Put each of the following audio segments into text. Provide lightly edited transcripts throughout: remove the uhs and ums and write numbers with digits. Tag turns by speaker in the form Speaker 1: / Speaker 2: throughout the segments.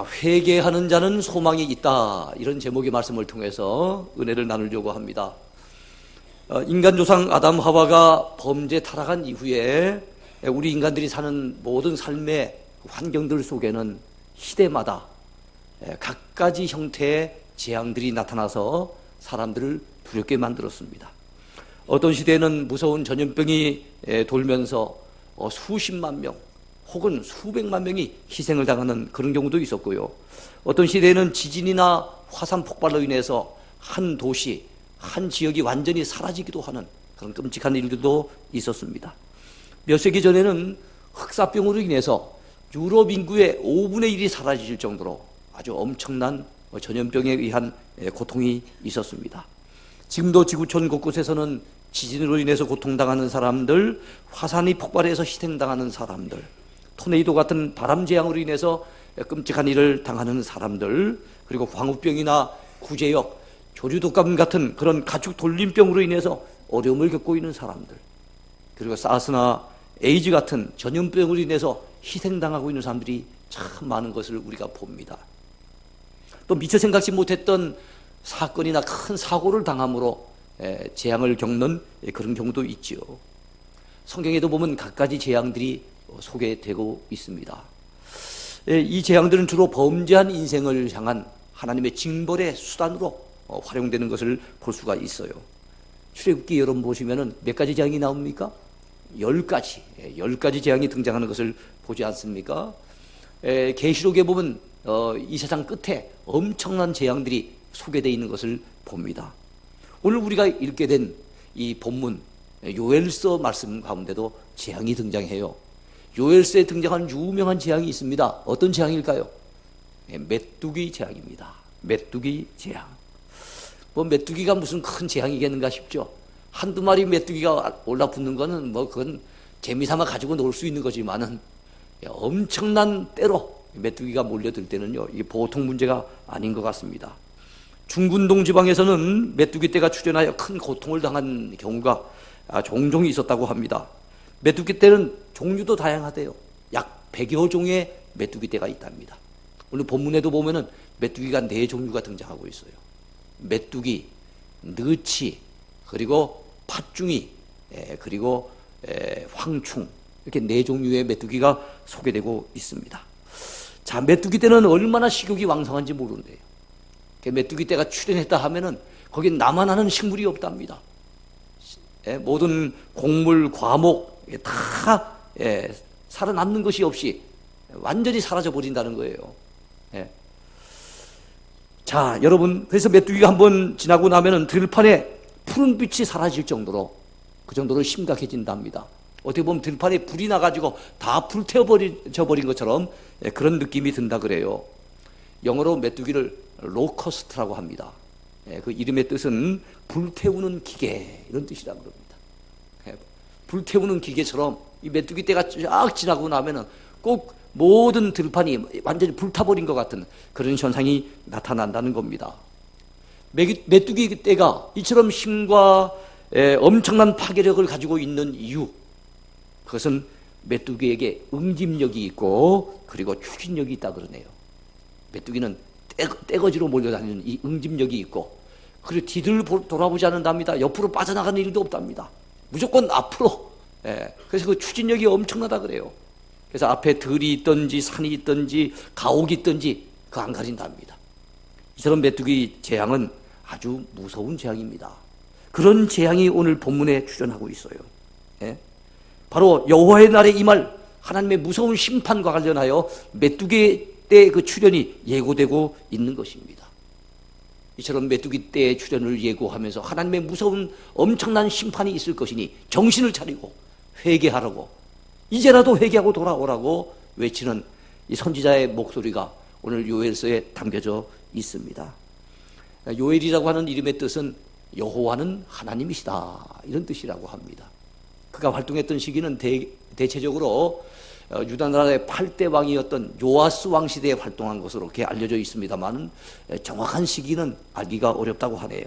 Speaker 1: 회개하는 자는 소망이 있다, 이런 제목의 말씀을 통해서 은혜를 나누려고 합니다. 인간 조상 아담 하와가 범죄 타락한 이후에 우리 인간들이 사는 모든 삶의 환경들 속에는 시대마다 각가지 형태의 재앙들이 나타나서 사람들을 두렵게 만들었습니다. 어떤 시대에는 무서운 전염병이 돌면서 수십만 명 혹은 수백만 명이 희생을 당하는 그런 경우도 있었고요. 어떤 시대에는 지진이나 화산 폭발로 인해서 한 도시, 한 지역이 완전히 사라지기도 하는 그런 끔찍한 일들도 있었습니다. 몇 세기 전에는 흑사병으로 인해서 유럽 인구의 5분의 1이 사라질 정도로 아주 엄청난 전염병에 의한 고통이 있었습니다. 지금도 지구촌 곳곳에서는 지진으로 인해서 고통당하는 사람들, 화산이 폭발해서 희생당하는 사람들, 토네이도 같은 바람재앙으로 인해서 끔찍한 일을 당하는 사람들, 그리고 광우병이나 구제역, 조류독감 같은 그런 가축 돌림병으로 인해서 어려움을 겪고 있는 사람들, 그리고 사스나 에이즈 같은 전염병으로 인해서 희생당하고 있는 사람들이 참 많은 것을 우리가 봅니다. 또 미처 생각지 못했던 사건이나 큰 사고를 당함으로 재앙을 겪는 그런 경우도 있죠. 성경에도 보면 갖가지 재앙들이 소개되고 있습니다. 이 재앙들은 주로 범죄한 인생을 향한 하나님의 징벌의 수단으로 활용되는 것을 볼 수가 있어요. 출애굽기 여러분 보시면은 몇 가지 재앙이 나옵니까? 10가지 재앙이 등장하는 것을 보지 않습니까? 계시록에 보면 이 세상 끝에 엄청난 재앙들이 소개되어 있는 것을 봅니다. 오늘 우리가 읽게 된 이 본문 요엘서 말씀 가운데도 재앙이 등장해요. 요엘서에 등장하는 유명한 재앙이 있습니다. 어떤 재앙일까요? 메뚜기 재앙입니다. 메뚜기 재앙. 메뚜기가 무슨 큰 재앙이겠는가 싶죠. 한두 마리 메뚜기가 올라붙는 거는 그건 재미삼아 가지고 놀 수 있는 거지만은 엄청난 때로 메뚜기가 몰려들 때는요, 이게 보통 문제가 아닌 것 같습니다. 중군동 지방에서는 메뚜기 떼가 출현하여 큰 고통을 당한 경우가 종종 있었다고 합니다. 메뚜기 떼는 종류도 다양하대요. 약 100여 종의 메뚜기 떼가 있답니다. 오늘 본문에도 보면은 메뚜기가 4종류가 등장하고 있어요. 메뚜기, 느치, 그리고 팥중이, 그리고 황충, 이렇게 4종류의 메뚜기가 소개되고 있습니다. 자, 메뚜기 떼는 얼마나 식욕이 왕성한지 모르는데요. 메뚜기 떼가 출현했다 하면은 거긴 나만 아는 식물이 없답니다. 모든 곡물, 과목 다 살아남는 것이 없이 완전히 사라져 버린다는 거예요. 자, 여러분, 그래서 메뚜기가 한번 지나고 나면은 들판에 푸른 빛이 사라질 정도로, 그 정도로 심각해진답니다. 어떻게 보면 들판에 불이 나가지고 다 불태워져 버린 것처럼 그런 느낌이 든다 그래요. 영어로 메뚜기를 로커스트라고 합니다. 그 이름의 뜻은 불태우는 기계, 이런 뜻이라고 합니다. 불태우는 기계처럼 이 메뚜기 떼가 쫙 지나고 나면은 꼭 모든 들판이 완전히 불타버린 것 같은 그런 현상이 나타난다는 겁니다. 메뚜기 떼가 이처럼 힘과 엄청난 파괴력을 가지고 있는 이유, 그것은 메뚜기에게 응집력이 있고 그리고 추진력이 있다 그러네요. 메뚜기는 떼거지로 몰려다니는 이 응집력이 있고, 그리고 뒤를 돌아보지 않는답니다. 옆으로 빠져나가는 일도 없답니다. 무조건 앞으로. 그래서 그 추진력이 엄청나다 그래요. 그래서 앞에 들이 있든지 산이 있든지 가옥이 있든지 그 안 가린답니다. 이처럼 메뚜기 재앙은 아주 무서운 재앙입니다. 그런 재앙이 오늘 본문에 출현하고 있어요. 바로 여호와의 날에 임할 하나님의 무서운 심판과 관련하여 메뚜기 떼의 그 출현이 예고되고 있는 것입니다. 이처럼 메뚜기 떼의 출현을 예고하면서 하나님의 무서운 엄청난 심판이 있을 것이니 정신을 차리고 회개하라고, 이제라도 회개하고 돌아오라고 외치는 이 선지자의 목소리가 오늘 요엘서에 담겨져 있습니다. 요엘이라고 하는 이름의 뜻은 여호와는 하나님이시다, 이런 뜻이라고 합니다. 그가 활동했던 시기는 대체적으로 유다 나라의 8대 왕이었던 요아스 왕 시대에 활동한 것으로 이렇게 알려져 있습니다만 정확한 시기는 알기가 어렵다고 하네요.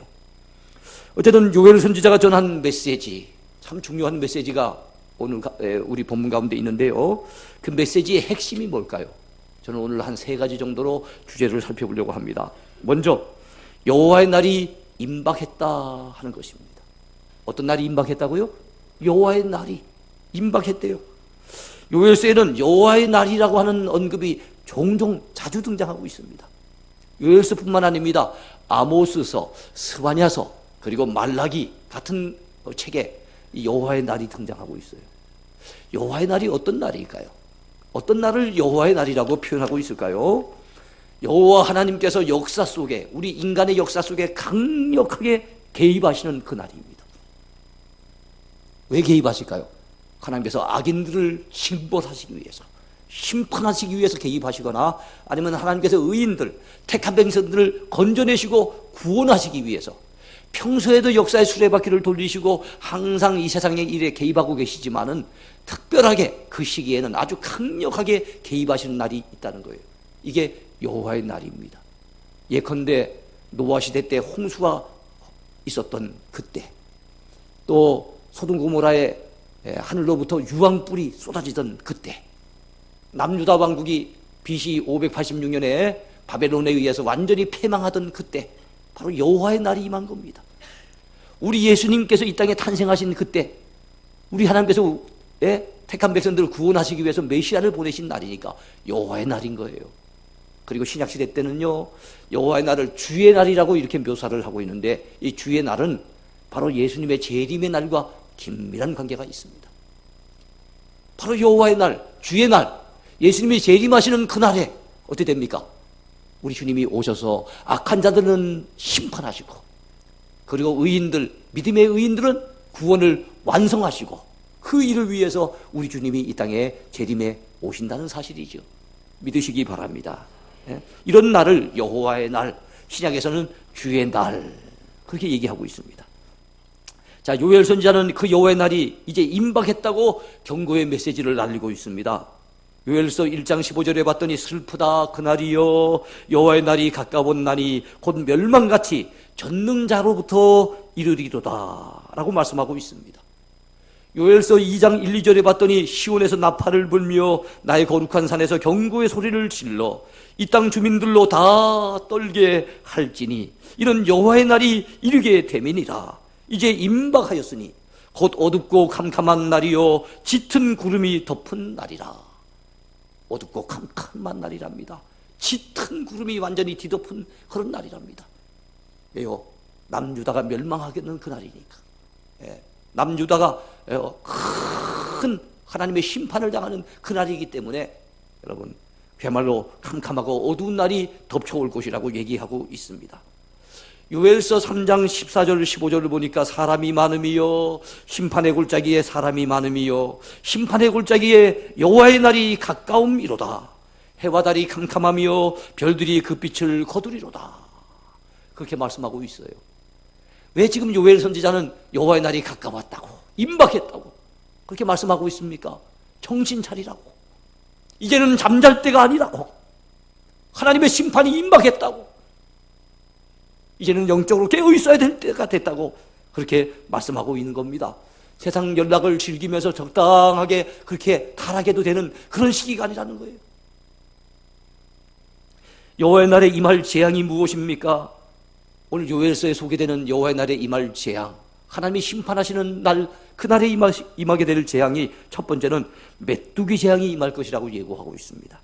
Speaker 1: 어쨌든 요엘 선지자가 전한 메시지, 참 중요한 메시지가 오늘 우리 본문 가운데 있는데요. 그 메시지의 핵심이 뭘까요? 저는 오늘 한 3가지 정도로 주제를 살펴보려고 합니다. 먼저 여호와의 날이 임박했다 하는 것입니다. 어떤 날이 임박했다고요? 여호와의 날이 임박했대요. 요엘서에는 여호와의 날이라고 하는 언급이 종종 자주 등장하고 있습니다. 요엘서뿐만 아닙니다. 아모스서, 스바냐서, 그리고 말라기 같은 책에 이 여호와의 날이 등장하고 있어요. 여호와의 날이 어떤 날일까요? 어떤 날을 여호와의 날이라고 표현하고 있을까요? 여호와 하나님께서 역사 속에, 우리 인간의 역사 속에 강력하게 개입하시는 그 날입니다. 왜 개입하실까요? 하나님께서 악인들을 징벌하시기 위해서, 심판하시기 위해서 개입하시거나, 아니면 하나님께서 의인들, 택한 백성들을 건져내시고 구원하시기 위해서, 평소에도 역사의 수레바퀴를 돌리시고 항상 이 세상의 일에 개입하고 계시지만은 특별하게 그 시기에는 아주 강력하게 개입하시는 날이 있다는 거예요. 이게 여호와의 날입니다. 예컨대 노아 시대 때 홍수가 있었던 그때, 또 소돔 고모라에 하늘로부터 유황불이 쏟아지던 그때, 남유다 왕국이 BC 586년에 바벨론에 의해서 완전히 패망하던 그때, 바로 여호와의 날이 임한 겁니다. 우리 예수님께서 이 땅에 탄생하신 그때, 우리 하나님께서 택한 백성들을 구원하시기 위해서 메시아를 보내신 날이니까 여호와의 날인 거예요. 그리고 신약시대 때는요, 여호와의 날을 주의 날이라고 이렇게 묘사를 하고 있는데, 이 주의 날은 바로 예수님의 재림의 날과 긴밀한 관계가 있습니다. 바로 여호와의 날, 주의 날, 예수님이 재림하시는 그날에 어떻게 됩니까? 우리 주님이 오셔서 악한 자들은 심판하시고, 그리고 의인들, 믿음의 의인들은 구원을 완성하시고, 그 일을 위해서 우리 주님이 이 땅에 재림에 오신다는 사실이죠. 믿으시기 바랍니다. 이런 날을 여호와의 날, 신약에서는 주의 날, 그렇게 얘기하고 있습니다. 자, 요엘 선지자는 그 여호와의 날이 이제 임박했다고 경고의 메시지를 날리고 있습니다. 요엘서 1장 15절에 봤더니 슬프다 그날이여 여호와의 날이 가까운 날이 곧 멸망같이 전능자로부터 이르리로다 라고 말씀하고 있습니다. 요엘서 2장 1, 2절에 봤더니 시온에서 나팔을 불며 나의 거룩한 산에서 경고의 소리를 질러 이 땅 주민들로 다 떨게 할지니 이는 여호와의 날이 이르게 됨이니라. 이제 임박하였으니 곧 어둡고 캄캄한 날이요 짙은 구름이 덮은 날이라. 어둡고 캄캄한 날이랍니다. 짙은 구름이 완전히 뒤덮은 그런 날이랍니다. 왜요? 남유다가 멸망하겠는 그 날이니까. 남유다가 큰 하나님의 심판을 당하는 그 날이기 때문에 여러분, 그야말로 캄캄하고 어두운 날이 덮쳐올 것이라고 얘기하고 있습니다. 요엘서 3장 14절 15절을 보니까 사람이 많음이요 심판의 골짜기에 사람이 많음이요 심판의 골짜기에 여호와의 날이 가까움이로다. 해와 달이 캄캄하며 별들이 그 빛을 거두리로다. 그렇게 말씀하고 있어요. 왜 지금 요엘 선지자는 여호와의 날이 가까웠다고, 임박했다고 그렇게 말씀하고 있습니까? 정신 차리라고. 이제는 잠잘 때가 아니라고. 하나님의 심판이 임박했다고. 이제는 영적으로 깨어 있어야 될 때가 됐다고 그렇게 말씀하고 있는 겁니다. 세상 연락을 즐기면서 적당하게 그렇게 타락해도 되는 그런 시기가 아니라는 거예요. 여호와의 날에 임할 재앙이 무엇입니까? 오늘 요엘서에 소개되는 여호와의 날에 임할 재앙, 하나님이 심판하시는 날, 그날에 임하게 될 재앙이 첫 번째는 메뚜기 재앙이 임할 것이라고 예고하고 있습니다.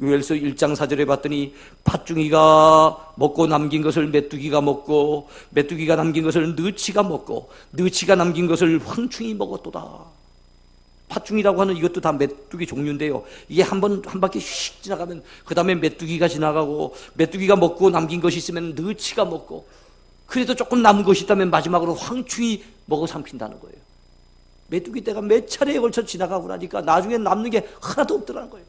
Speaker 1: 요엘서 1장 4절에 봤더니 팥중이가 먹고 남긴 것을 메뚜기가 먹고 메뚜기가 남긴 것을 느치가 먹고 느치가 남긴 것을 황충이 먹었도다. 팥중이라고 하는 이것도 다 메뚜기 종류인데요, 이게 한 바퀴 휙 지나가면 그 다음에 메뚜기가 지나가고, 메뚜기가 먹고 남긴 것이 있으면 느치가 먹고, 그래도 조금 남은 것이 있다면 마지막으로 황충이 먹어 삼킨다는 거예요. 메뚜기 떼가 몇 차례에 걸쳐 지나가고 나니까 나중에 남는 게 하나도 없더라는 거예요.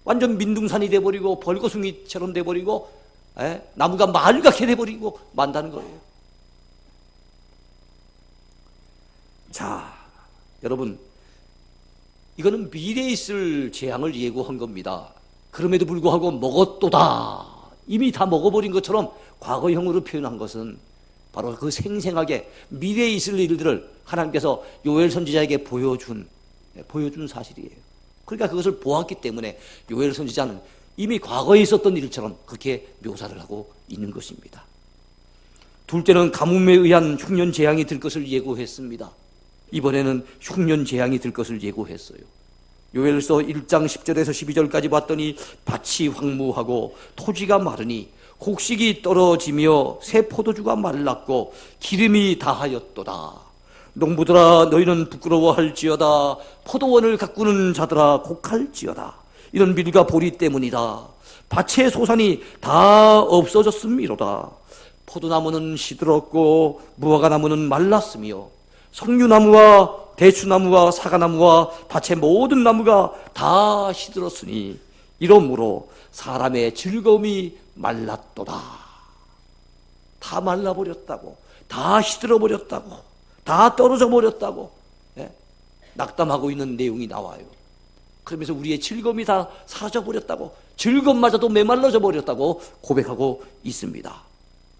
Speaker 1: 완전 민둥산이 돼버리고 벌거숭이처럼 돼버리고 나무가 말갛게 돼버리고 만다는 거예요. 자, 여러분, 이거는 미래에 있을 재앙을 예고한 겁니다. 그럼에도 불구하고 먹었도다, 이미 다 먹어버린 것처럼 과거형으로 표현한 것은 바로 그 생생하게 미래에 있을 일들을 하나님께서 요엘 선지자에게 보여준 사실이에요. 그러니까 그것을 보았기 때문에 요엘 선지자는 이미 과거에 있었던 일처럼 그렇게 묘사를 하고 있는 것입니다. 둘째는 가뭄에 의한 흉년 재앙이 들 것을 예고했습니다. 이번에는 흉년 재앙이 들 것을 예고했어요. 요엘서 1장 10절에서 12절까지 봤더니 밭이 황무하고 토지가 마르니 곡식이 떨어지며 새 포도주가 말랐고 기름이 다하였도다. 농부들아 너희는 부끄러워할지어다. 포도원을 가꾸는 자들아 곡할지어다. 이런 밀과 보리 때문이다. 밭의 소산이 다 없어졌음이로다. 포도나무는 시들었고 무화과나무는 말랐으며 석류나무와 대추나무와 사과나무와 밭의 모든 나무가 다 시들었으니 이러므로 사람의 즐거움이 말랐도다. 다 말라버렸다고, 다 시들어버렸다고, 다 떨어져버렸다고 낙담하고 있는 내용이 나와요. 그러면서 우리의 즐거움이 다 사라져버렸다고, 즐거움마저도 메말라져 버렸다고 고백하고 있습니다.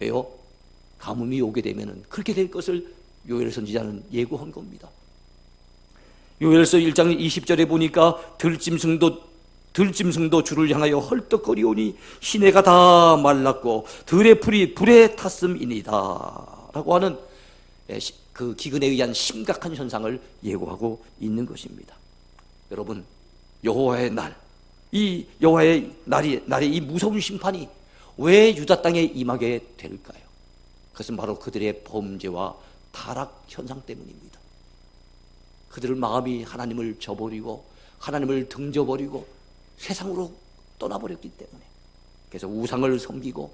Speaker 1: 왜요? 가뭄이 오게 되면 그렇게 될 것을 요엘 선지자는 예고한 겁니다. 요엘서 1장 20절에 보니까 들짐승도 주를 향하여 헐떡거리오니 시내가 다 말랐고 들의 풀이 불에 탔음이니이다 라고 하는 그 기근에 의한 심각한 현상을 예고하고 있는 것입니다. 여러분, 여호와의 날, 이 여호와의 날에 이 무서운 심판이 왜 유다 땅에 임하게 될까요? 그것은 바로 그들의 범죄와 타락 현상 때문입니다. 그들의 마음이 하나님을 저버리고 하나님을 등져버리고 세상으로 떠나버렸기 때문에, 그래서 우상을 섬기고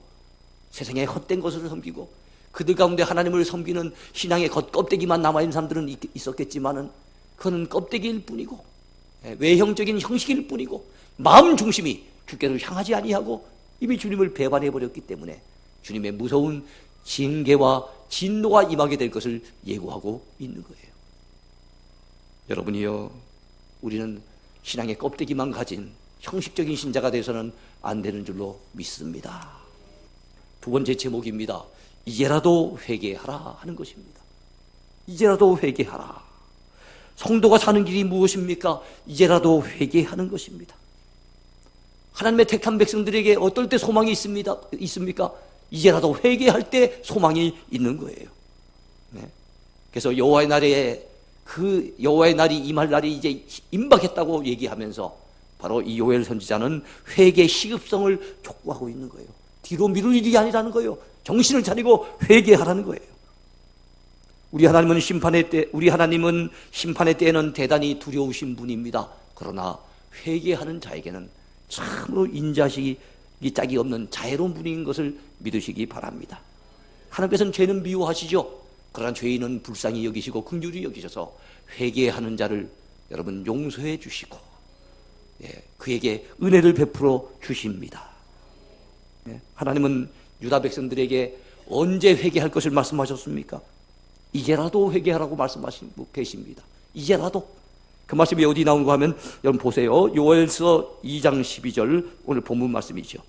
Speaker 1: 세상의 헛된 것을 섬기고, 그들 가운데 하나님을 섬기는 신앙의 겉껍데기만 남아있는 사람들은 있었겠지만은 그건 껍데기일 뿐이고 외형적인 형식일 뿐이고 마음 중심이 주께로 향하지 아니하고 이미 주님을 배반해버렸기 때문에 주님의 무서운 징계와 진노가 임하게 될 것을 예고하고 있는 거예요. 여러분이요, 우리는 신앙의 껍데기만 가진 형식적인 신자가 돼서는 안 되는 줄로 믿습니다. 두 번째 제목입니다. 이제라도 회개하라 하는 것입니다. 이제라도 회개하라. 성도가 사는 길이 무엇입니까? 이제라도 회개하는 것입니다. 하나님의 택한 백성들에게 어떨 때 소망이 있습니까? 이제라도 회개할 때 소망이 있는 거예요. 네. 그래서 여호와의 날이 임할 날이 이제 임박했다고 얘기하면서 바로 이 요엘 선지자는 회개 시급성을 촉구하고 있는 거예요. 뒤로 미룰 일이 아니라는 거예요. 정신을 차리고 회개하라는 거예요. 우리 하나님은 심판의 때에는 대단히 두려우신 분입니다. 그러나 회개하는 자에게는 참으로 인자식이 짝이 없는 자애로운 분인 것을 믿으시기 바랍니다. 하나님께서는 죄는 미워하시죠. 그러나 죄인은 불쌍히 여기시고 긍휼히 여기셔서 회개하는 자를 여러분 용서해 주시고 그에게 은혜를 베풀어 주십니다. 하나님은 유다 백성들에게 언제 회개할 것을 말씀하셨습니까? 이제라도 회개하라고 말씀하시고 계십니다. 이제라도. 그 말씀이 어디 나오는가 하면 여러분 보세요. 요엘서 2장 12절 오늘 본문 말씀이죠.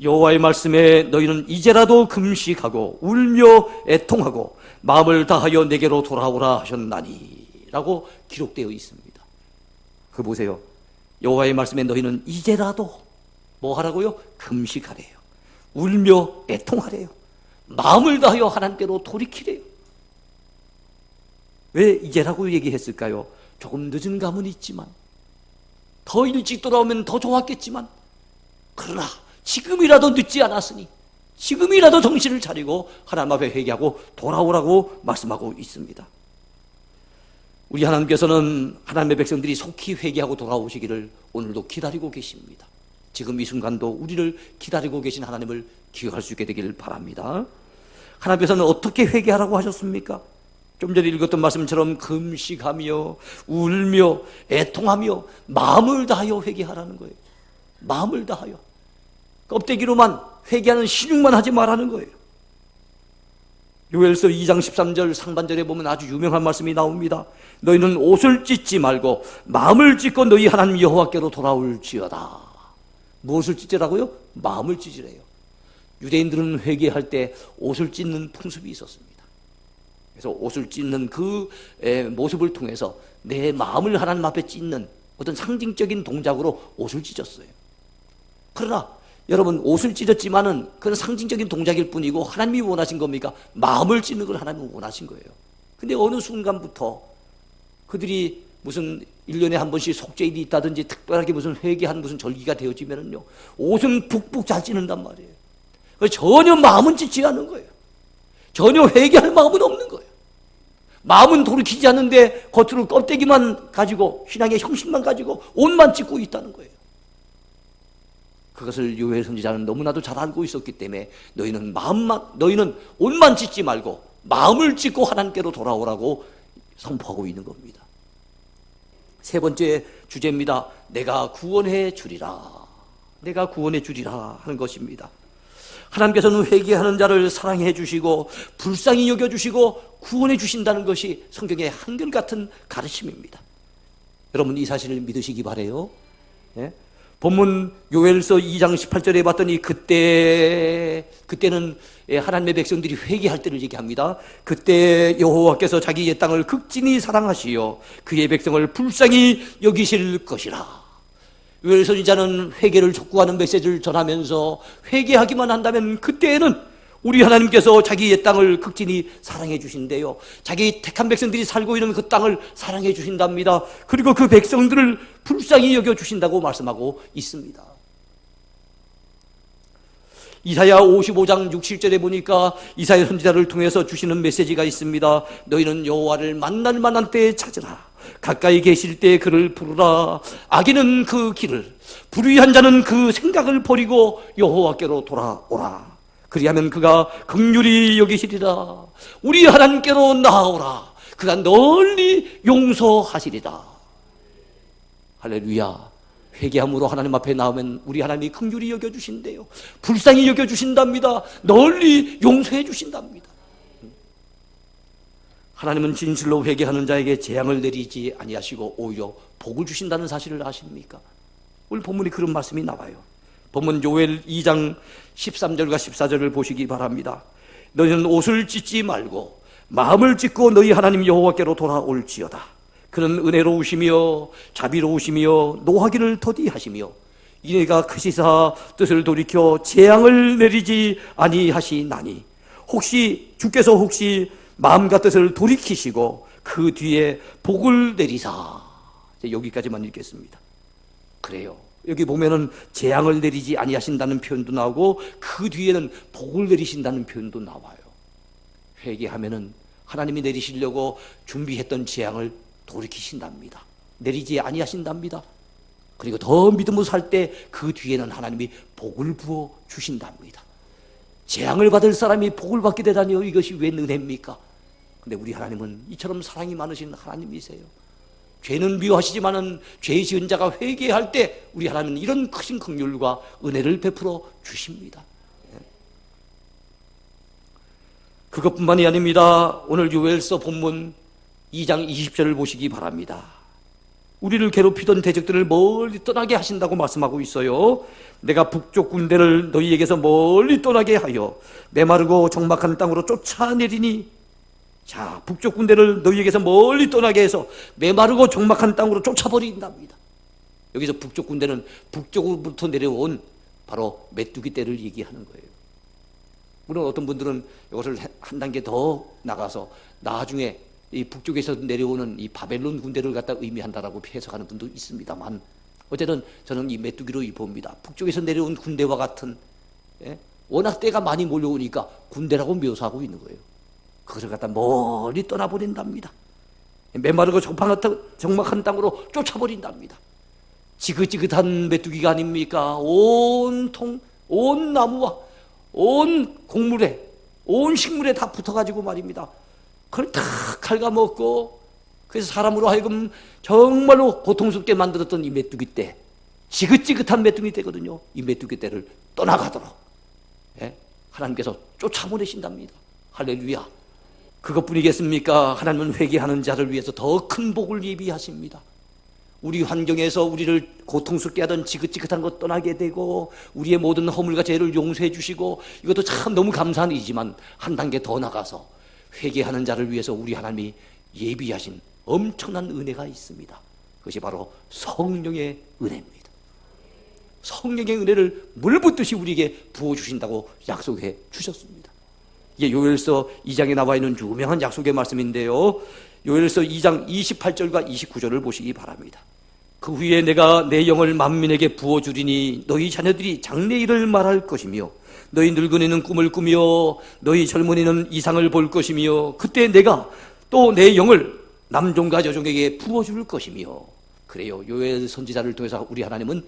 Speaker 1: 여호와의 말씀에 너희는 이제라도 금식하고 울며 애통하고 마음을 다하여 내게로 돌아오라 하셨나니 라고 기록되어 있습니다. 그 보세요. 여호와의 말씀에 너희는 이제라도 뭐 하라고요? 금식하래요. 울며 애통하래요. 마음을 다하여 하나님께로 돌이키래요. 왜 이제라고 얘기했을까요? 조금 늦은 감은 있지만, 더 일찍 돌아오면 더 좋았겠지만, 그러나 지금이라도 늦지 않았으니 지금이라도 정신을 차리고 하나님 앞에 회개하고 돌아오라고 말씀하고 있습니다. 우리 하나님께서는 하나님의 백성들이 속히 회개하고 돌아오시기를 오늘도 기다리고 계십니다. 지금 이 순간도 우리를 기다리고 계신 하나님을 기억할 수 있게 되기를 바랍니다. 하나님께서는 어떻게 회개하라고 하셨습니까? 좀 전에 읽었던 말씀처럼 금식하며 울며 애통하며 마음을 다하여 회개하라는 거예요. 마음을 다하여. 껍데기로만 회개하는 신용만 하지 말라는 거예요. 요엘서 2장 13절 상반절에 보면 아주 유명한 말씀이 나옵니다. 너희는 옷을 찢지 말고 마음을 찢고 너희 하나님 여호와께로 돌아올지어다. 무엇을 찢으라고요? 마음을 찢으래요. 유대인들은 회개할 때 옷을 찢는 풍습이 있었습니다. 그래서 옷을 찢는 그 모습을 통해서 내 마음을 하나님 앞에 찢는 어떤 상징적인 동작으로 옷을 찢었어요. 그러나 여러분, 옷을 찢었지만은 그건 상징적인 동작일 뿐이고 하나님이 원하신 겁니까? 마음을 찢는 걸 하나님이 원하신 거예요. 근데 어느 순간부터 그들이 무슨 1년에 한 번씩 속죄일이 있다든지 특별하게 무슨 회개한 무슨 절기가 되어지면은요, 옷은 북북 잘 찢는단 말이에요. 전혀 마음은 찢지 않는 거예요. 전혀 회개할 마음은 없는 거예요. 마음은 돌이키지 않는데 겉으로 껍데기만 가지고, 신앙의 형식만 가지고 옷만 찢고 있다는 거예요. 그것을 요엘 선지자는 너무나도 잘 알고 있었기 때문에 너희는 옷만 찢지 말고 마음을 찢고 하나님께로 돌아오라고 선포하고 있는 겁니다. 세 번째 주제입니다. 내가 구원해 주리라. 내가 구원해 주리라 하는 것입니다. 하나님께서는 회개하는 자를 사랑해 주시고 불쌍히 여겨 주시고 구원해 주신다는 것이 성경의 한결같은 가르침입니다. 여러분, 이 사실을 믿으시기 바라요. 예? 본문 요엘서 2장 18절에 봤더니 그때는 하나님의 백성들이 회개할 때를 얘기합니다. 그때 여호와께서 자기의 땅을 극진히 사랑하시어 그의 백성을 불쌍히 여기실 것이라. 요엘 선지자는 회개를 촉구하는 메시지를 전하면서 회개하기만 한다면 그때에는 우리 하나님께서 자기의 땅을 극진히 사랑해 주신대요. 자기 택한 백성들이 살고 있는 그 땅을 사랑해 주신답니다. 그리고 그 백성들을 불쌍히 여겨 주신다고 말씀하고 있습니다. 이사야 55장 6, 7절에 보니까 이사야 선지자를 통해서 주시는 메시지가 있습니다. 너희는 여호와를 만날 만한 때에 찾으라. 가까이 계실 때 그를 부르라. 악인은 그 길을, 불의한 자는 그 생각을 버리고 여호와께로 돌아오라. 그리하면 그가 긍휼히 여기시리라. 우리 하나님께로 나아오라. 그가 널리 용서하시리라. 할렐루야. 회개함으로 하나님 앞에 나오면 우리 하나님이 긍휼히 여겨주신대요. 불쌍히 여겨주신답니다. 널리 용서해 주신답니다. 하나님은 진실로 회개하는 자에게 재앙을 내리지 아니하시고 오히려 복을 주신다는 사실을 아십니까? 오늘 본문에 그런 말씀이 나와요. 본문 요엘 2장 13절과 14절을 보시기 바랍니다. 너희는 옷을 찢지 말고 마음을 찢고 너희 하나님 여호와께로 돌아올지어다. 그는 은혜로우시며 자비로우시며 노하기를 더디하시며 이내가 크시사 뜻을 돌이켜 재앙을 내리지 아니하시나니 주께서 혹시 마음과 뜻을 돌이키시고 그 뒤에 복을 내리사. 여기까지만 읽겠습니다. 그래요. 여기 보면은 재앙을 내리지 아니하신다는 표현도 나오고 그 뒤에는 복을 내리신다는 표현도 나와요. 회개하면은 하나님이 내리시려고 준비했던 재앙을 돌이키신답니다. 내리지 아니하신답니다. 그리고 더 믿음으로 살 때 그 뒤에는 하나님이 복을 부어 주신답니다. 재앙을 받을 사람이 복을 받게 되다니요, 이것이 웬 은혜입니까? 근데 우리 하나님은 이처럼 사랑이 많으신 하나님이세요. 죄는 미워하시지만은 죄 지은 자가 회개할 때 우리 하나님은 이런 크신 긍휼과 은혜를 베풀어 주십니다. 그것뿐만이 아닙니다. 오늘 요엘서 본문 2장 20절을 보시기 바랍니다. 우리를 괴롭히던 대적들을 멀리 떠나게 하신다고 말씀하고 있어요. 내가 북쪽 군대를 너희에게서 멀리 떠나게 하여 메마르고 적막한 땅으로 쫓아내리니. 자, 북쪽 군대를 너희에게서 멀리 떠나게 해서 메마르고 적막한 땅으로 쫓아버린답니다. 여기서 북쪽 군대는 북쪽으로부터 내려온 바로 메뚜기 떼를 얘기하는 거예요. 물론 어떤 분들은 이것을 한 단계 더 나가서 나중에 이 북쪽에서 내려오는 이 바벨론 군대를 갖다 의미한다라고 해석하는 분도 있습니다만, 어쨌든 저는 이 메뚜기로 봅니다. 북쪽에서 내려온 군대와 같은, 워낙 때가 많이 몰려오니까 군대라고 묘사하고 있는 거예요. 그것을 갖다 멀리 떠나버린답니다. 메마르고 적막한 땅으로 쫓아버린답니다. 지긋지긋한 메뚜기가 아닙니까? 온 나무와 온 곡물에, 온 식물에 다 붙어가지고 말입니다. 그걸 다 갉아먹고, 그래서 사람으로 하여금 정말로 고통스럽게 만들었던 이 메뚜기 떼, 지긋지긋한 메뚜기 떼거든요. 이 메뚜기 떼를 떠나가도록 하나님께서 쫓아보내신답니다. 할렐루야. 그것뿐이겠습니까? 하나님은 회개하는 자를 위해서 더 큰 복을 예비하십니다. 우리 환경에서 우리를 고통스럽게 하던 지긋지긋한 것 떠나게 되고 우리의 모든 허물과 죄를 용서해 주시고, 이것도 참 너무 감사한 일이지만 한 단계 더 나가서 회개하는 자를 위해서 우리 하나님이 예비하신 엄청난 은혜가 있습니다. 그것이 바로 성령의 은혜입니다. 성령의 은혜를 물 붓듯이 우리에게 부어주신다고 약속해 주셨습니다. 이게 요엘서 2장에 나와 있는 유명한 약속의 말씀인데요, 요엘서 2장 28절과 29절을 보시기 바랍니다. 그 후에 내가 내 영을 만민에게 부어주리니 너희 자녀들이 장래일을 말할 것이며 너희 늙은이는 꿈을 꾸며 너희 젊은이는 이상을 볼 것이며 그때 내가 또 내 영을 남종과 여종에게 부어줄 것이며. 그래요, 요엘 선지자를 통해서 우리 하나님은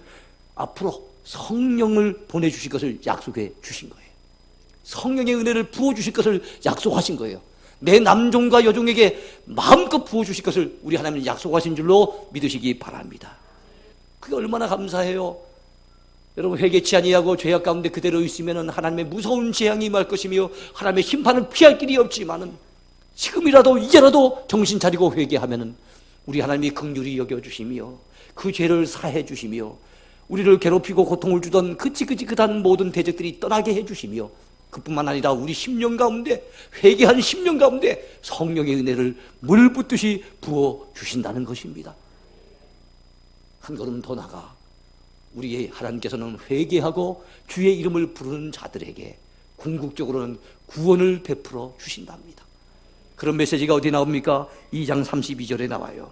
Speaker 1: 앞으로 성령을 보내주실 것을 약속해 주신 거예요. 성령의 은혜를 부어주실 것을 약속하신 거예요. 내 남종과 여종에게 마음껏 부어주실 것을 우리 하나님은 약속하신 줄로 믿으시기 바랍니다. 그게 얼마나 감사해요. 여러분, 회개치 아니하고 죄악 가운데 그대로 있으면 하나님의 무서운 재앙이 임할 것이며 하나님의 심판을 피할 길이 없지만은 지금이라도 이제라도 정신 차리고 회개하면은 우리 하나님이 긍휼히 여겨주시며 그 죄를 사해 주시며 우리를 괴롭히고 고통을 주던 그 지긋지긋한 모든 대적들이 떠나게 해주시며 그뿐만 아니라 우리 심령 가운데, 회개한 심령 가운데 성령의 은혜를 물 붓듯이 부어주신다는 것입니다. 한 걸음 더 나가 우리의 하나님께서는 회개하고 주의 이름을 부르는 자들에게 궁극적으로는 구원을 베풀어 주신답니다. 그런 메시지가 어디 나옵니까? 2장 32절에 나와요.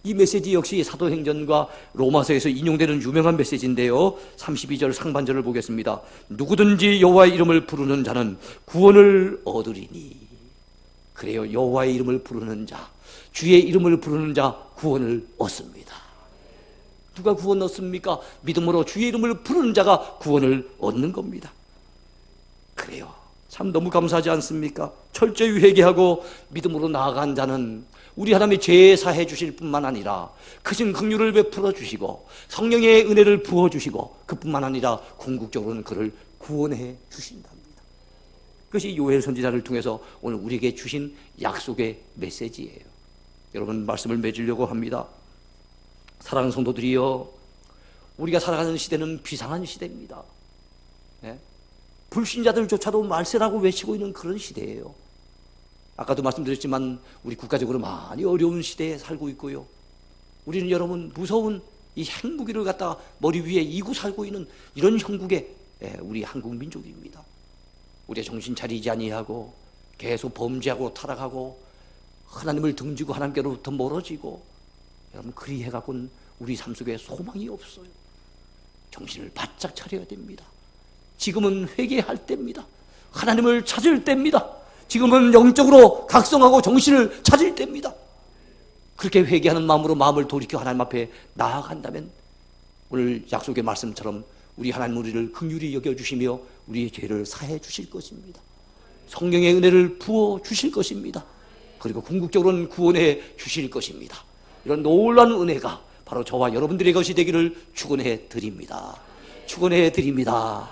Speaker 1: 이 메시지 역시 사도행전과 로마서에서 인용되는 유명한 메시지인데요, 32절 상반절을 보겠습니다. 누구든지 여호와의 이름을 부르는 자는 구원을 얻으리니. 그래요, 여호와의 이름을 부르는 자, 주의 이름을 부르는 자 구원을 얻습니다. 누가 구원 얻습니까? 믿음으로 주의 이름을 부르는 자가 구원을 얻는 겁니다. 그래요, 참 너무 감사하지 않습니까? 철저히 회개하고 믿음으로 나아간 자는 우리 하나님이 죄 사해 주실 뿐만 아니라 크신 긍휼을 베풀어 주시고 성령의 은혜를 부어 주시고 그뿐만 아니라 궁극적으로는 그를 구원해 주신답니다. 그것이 요엘 선지자를 통해서 오늘 우리에게 주신 약속의 메시지예요. 여러분, 말씀을 맺으려고 합니다. 사랑하는 성도들이여, 우리가 살아가는 시대는 비상한 시대입니다. 네? 불신자들조차도 말세라고 외치고 있는 그런 시대예요. 아까도 말씀드렸지만 우리 국가적으로 많이 어려운 시대에 살고 있고요, 우리는 여러분 무서운 이 핵무기를 갖다가 머리 위에 이고 살고 있는 이런 형국의 우리 한국 민족입니다. 우리가 정신 차리지 아니하고 계속 범죄하고 타락하고 하나님을 등지고 하나님께로부터 멀어지고, 여러분 그리 해갖고는 우리 삶 속에 소망이 없어요. 정신을 바짝 차려야 됩니다. 지금은 회개할 때입니다. 하나님을 찾을 때입니다. 지금은 영적으로 각성하고 정신을 찾을 때입니다. 그렇게 회개하는 마음으로 마음을 돌이켜 하나님 앞에 나아간다면 오늘 약속의 말씀처럼 우리 하나님 우리를 긍휼히 여겨주시며 우리의 죄를 사해 주실 것입니다. 성령의 은혜를 부어 주실 것입니다. 그리고 궁극적으로는 구원해 주실 것입니다. 이런 놀라운 은혜가 바로 저와 여러분들의 것이 되기를 축원해 드립니다. 축원해 드립니다.